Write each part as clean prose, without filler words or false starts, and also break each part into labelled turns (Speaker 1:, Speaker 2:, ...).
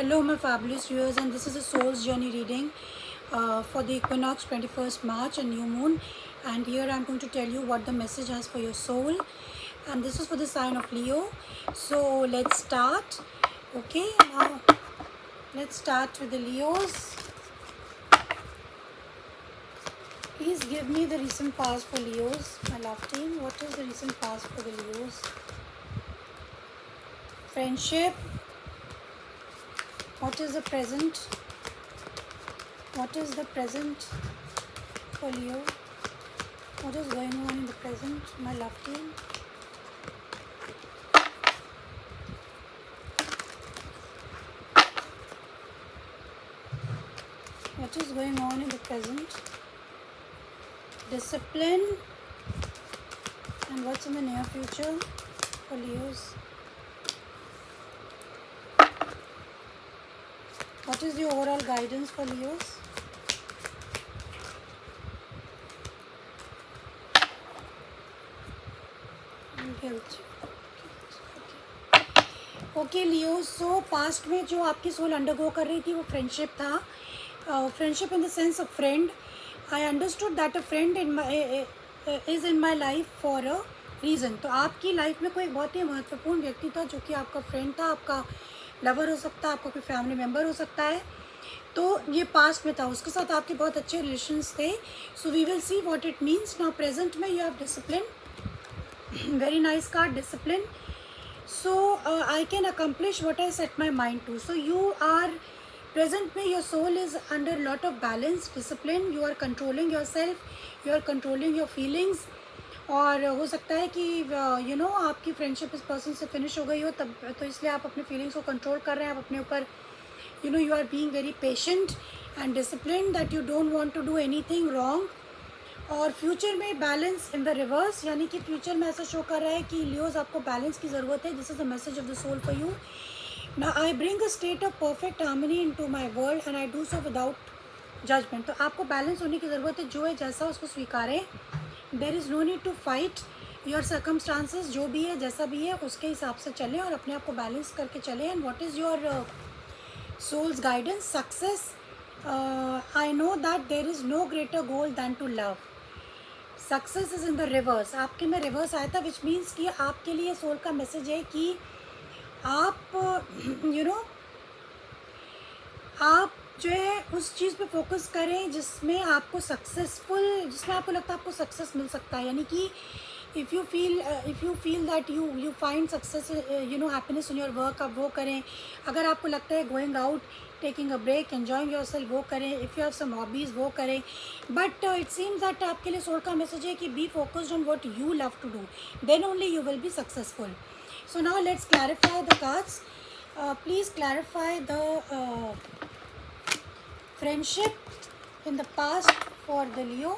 Speaker 1: Hello, my fabulous viewers, and this is a soul's journey reading for the equinox 21st March and new moon. And here I'm going to tell you what the message has for your soul, and this is for the sign of Leo. So let's start. Okay, now let's start with the Leos. Please give me the recent past for Leos, my love team. What is the recent past for the Leos? Friendship. What is the present? What is the present for Leo? What is going on in the present, my love team? What is going on in the present? Discipline. And what's in the near future for Leos? What is the overall guidance for Leos? Guilt. Okay Leo, so past में जो आपकी soul undergo कर रही थी वो friendship था. Friendship in the sense of friend. I understood that a friend is in my life for a reason. तो आपकी लाइफ में कोई बहुत ही महत्वपूर्ण व्यक्ति था जो कि आपका फ्रेंड था, आपका लवर हो सकता है, आपका कोई फैमिली मेम्बर हो सकता है. तो ये पास्ट में था, उसके साथ आपके बहुत अच्छे रिलेशंस थे. So we will see what it means. Now present में you have discipline. Very nice card, discipline. So I can accomplish what I set my mind to. So you are present में your soul is under lot of balance, discipline. You are controlling yourself, you are controlling your feelings. और हो सकता है कि you know आपकी friendship इस person से finish हो गई हो, तब तो इसलिए आप अपने फीलिंग्स को कंट्रोल कर रहे हैं. आप अपने ऊपर you know you are being very patient and disciplined that you don't want to do anything wrong. और फ्यूचर में बैलेंस इन द रिवर्स, यानी कि फ्यूचर में ऐसा शो कर रहा है कि लियोज आपको बैलेंस की ज़रूरत है. This is the message of the soul for you. Now I bring a state of perfect harmony into my world and I do so without judgement. तो आपको बैलेंस होने की ज़रूरत है. जो है जैसा उसको स्वीकारें. There is no need to fight your circumstances. जो भी है जैसा भी है उसके हिसाब से चलें और अपने आप को बैलेंस करके चलें. And what is your soul's guidance? Success. I know that there is no greater goal than to love. Success is in the reverse. आपके में रिवर्स आया था, विच मीन्स कि आपके लिए सोल का मैसेज है कि आप यू नो आप जो है उस चीज़ पे फोकस करें जिसमें आपको सक्सेसफुल, जिसमें आपको लगता है आपको सक्सेस मिल सकता है. यानी कि if you feel that you find success you know happiness in your work, आप वो करें. अगर आपको लगता है going out, taking a break, enjoying yourself, वो करें. If you have some hobbies, वो करें. बट इट सीम्स दैट आपके लिए सोल का मैसेज है कि be focused on what you love to do, then only you will be successful. So now let's clarify the cards. Please clarify the friendship in the past for the Leo.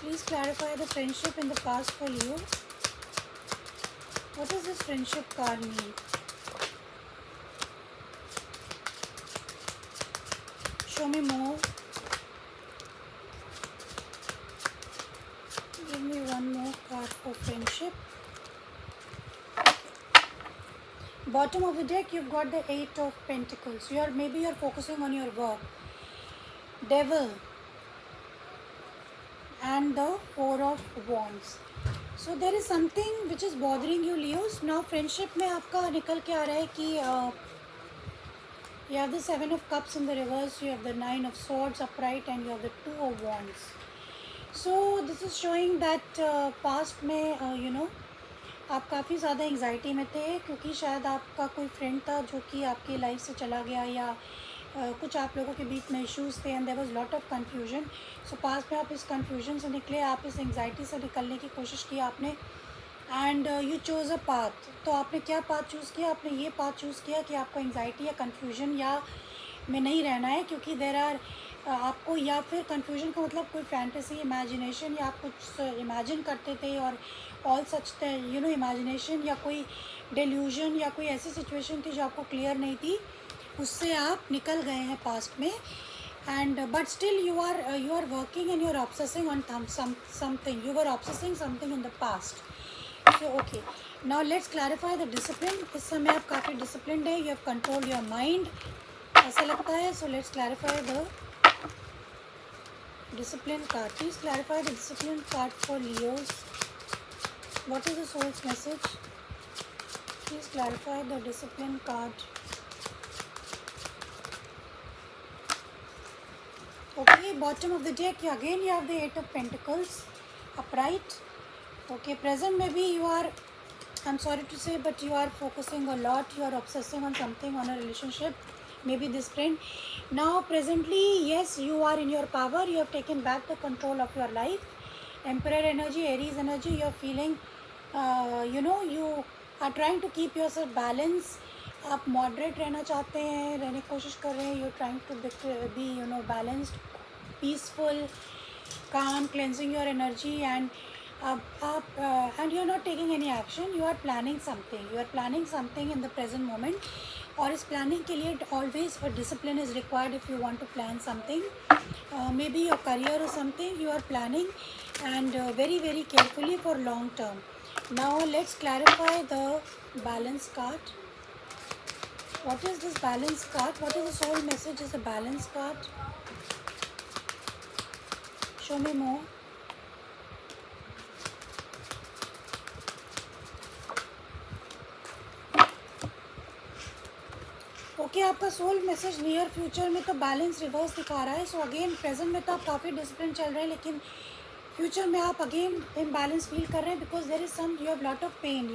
Speaker 1: Please clarify the friendship in the past for Leo. What does this friendship card mean? Show me more. Give me one more card for friendship. Bottom of the deck you've got the 8 of Pentacles. Maybe you're focusing on your work. Devil and the 4 of Wands. So there is something which is bothering you, Leos. Now friendship में आपका निकल के आ रहा है कि you have the 7 of Cups in the reverse, you have the 9 of Swords upright, and you have the 2 of Wands. So this is showing that past में you know आप काफ़ी ज़्यादा एंग्जाइटी में थे, क्योंकि शायद आपका कोई फ्रेंड था जो कि आपकी लाइफ से चला गया, या कुछ आप लोगों के बीच में इश्यूज़ थे and there was lot of confusion. So पास में आप इस कन्फ्यूजन से निकले, आप इस एंग्जाइटी से निकलने की कोशिश की आपने, and you choose a path. तो आपने क्या पाथ चूज़ किया? आपने ये पाथ चूज़ किया कि आपको एंग्जाइटी या कन्फ्यूजन या में नहीं रहना है, क्योंकि देर आर आपको, या फिर कन्फ्यूजन का मतलब कोई फैंटेसी, इमेजिनेशन, या आप कुछ इमेजिन करते थे और all such you know imagination, या कोई डेल्यूजन, या कोई ऐसी सिचुएशन थी जो आपको क्लियर नहीं थी, उससे आप निकल गए हैं पास्ट में. and but still you are working and you are obsessing on something. You were obsessing something in the past. So okay, now let's clarify the discipline. इस समय आप काफ़ी disciplined है. You have controlled your mind. ऐसा लगता है. So let's clarify the discipline card. Please clarify the discipline card for Leos. What is the soul's message? Please clarify the discipline card. Okay, bottom of the deck again you have the Eight of Pentacles upright. Okay, present maybe you are, I'm sorry to say, but you are focusing a lot, you are obsessing on something, on a relationship, maybe this friend. Now presently, yes, you are in your power, you have taken back the control of your life. Emperor energy, Aries energy, you are feeling, you are trying to keep yourself balanced. आप moderate रहना चाहते हैं, रहने की कोशिश कर रहे हैं. You trying to be balanced, peaceful, calm, cleansing your energy, and and you are not taking any action. You are planning something in the present moment. और इस प्लानिंग के लिए always a discipline is required if you want to plan something. Maybe your career or something you are planning, and very very carefully for long term. Now let's clarify the balance card. What is this balance card? What is the soul message is the balance card? Show me more. Okay, आपका soul message near future में तो balance reverse दिखा रहा है. So again present में तो आप काफ़ी डिसिप्लिन चल रहे हैं, लेकिन फ्यूचर में आप अगेन इम्बैलेंस फील कर रहे हैं because there is some you have lot of pain.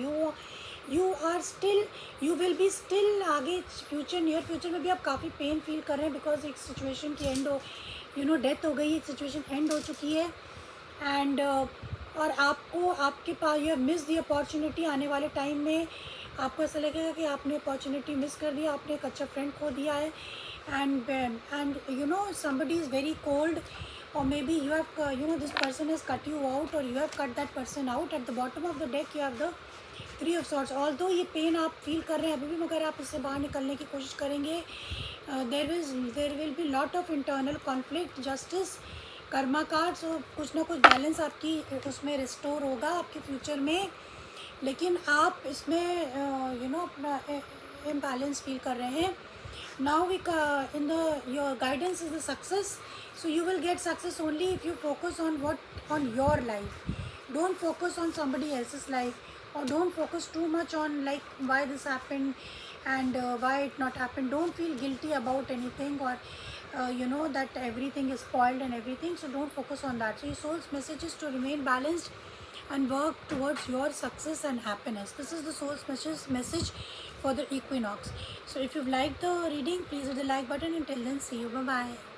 Speaker 1: You are still, you will be still आगे फ्यूचर, नियर फ्यूचर में भी आप काफ़ी पेन फील कर रहे हैं बिकॉज एक सिचुएशन की एंड हो, डेथ हो गई, एक सिचुएशन एंड हो चुकी है. एंड और आपको आपके पास you have miss the opportunity. आने वाले टाइम में आपको ऐसा लगेगा कि आपने अपॉर्चुनिटी मिस कर दिया, आपने एक अच्छा फ्रेंड खो दिया है. And somebody is very cold, or maybe you have this person has cut you out, or you have cut that person out. At the bottom of the deck you have the Three of Swords. Although ये pen आप feel कर रहे हैं अभी भी, मगर आप इससे बाहर निकलने की कोशिश करेंगे. There will be lot of internal conflict. Justice, karma card. सो कुछ ना कुछ बैलेंस आपकी उसमें रिस्टोर होगा आपके फ्यूचर में, लेकिन आप इसमें अपना इम्बैलेंस फील कर रहे हैं. Now we in the your guidance is the success. So you will get success only if you focus on your life. Don't focus on somebody else's life, or don't focus too much on like why this happened and why it not happened. Don't feel guilty about anything, or that everything is spoiled and everything. So don't focus on that. So your soul's message is to remain balanced and work towards your success and happiness. This is the soul's message for the equinox. So if you've liked the reading, please hit the like button. Until then, see you. Bye bye.